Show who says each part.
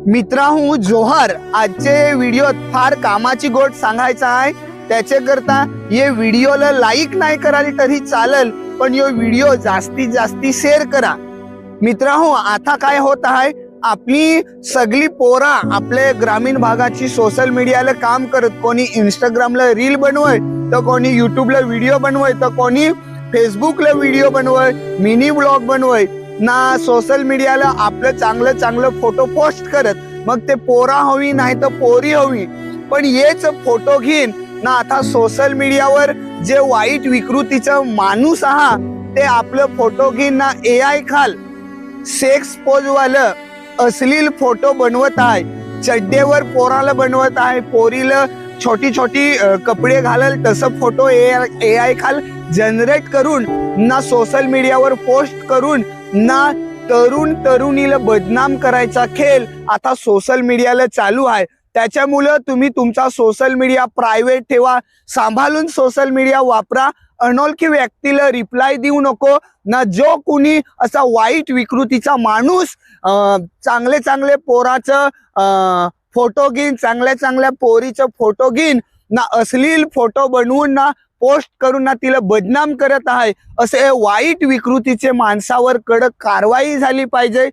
Speaker 1: मित्रांनो जोहार, आजचे व्हिडिओत फार कामाची गोष्ट सांगायचा आहे। त्याच्याकरता ये व्हिडिओला लाईक नाही कराली तरी चालेल, पण यो व्हिडिओ जास्तीत जास्ती शेअर करा। मित्रांनो आता काय होत आहे, आपली सगळी पोरा आपले ग्रामीण भागाची सोशल मीडियाला काम करत, कोणी इंस्टाग्रामला रील बनवय तर कोणी युट्यूबला व्हिडिओ बनवय तर कोणी फेसबुकला व्हिडिओ बनवय, मिनी ब्लॉग बनवय ना सोशल मीडियाला आपलं चांगलं चांगलं फोटो पोस्ट करत। मग ते पोरा हवी नाही तर पोरी हवी, पण हेच फोटो घेऊन ना आता सोशल मीडियावर जे वाईट विकृतीचं माणूस आहात ते आपलं फोटो घेऊन ना AI खाल सेक्स पोज वालं अश्लील फोटो बनवत आहे। चड्डेवर पोराला बनवत आहे, पोरीला छोटी छोटी कपडे घालल तसं फोटो AI खाल जनरेट करून ना सोशल मीडियावर पोस्ट करून ना तरुण तरुणीला बदनाम करायचा खेळ आता सोशल मीडियाला चालू आहे। त्याच्यामुळे तुम्ही तुमचा सोशल मीडिया प्रायव्हेट ठेवा, सांभाळून सोशल मीडिया वापरा। अनोळखी व्यक्तीला रिप्लाय देऊ नको ना, जो कुणी असा वाईट विकृतीचा माणूस चांगले चांगले पोराचं फोटो घेऊन चांगल्या चांगल्या पोरीचं फोटो घेऊन ना अश्लील फोटो बनवून ना पोस्ट करून ना तिला बदनाम करत आहे, असे वाईट विकृतीचे माणसावर कडक कारवाई झाली पाहिजे।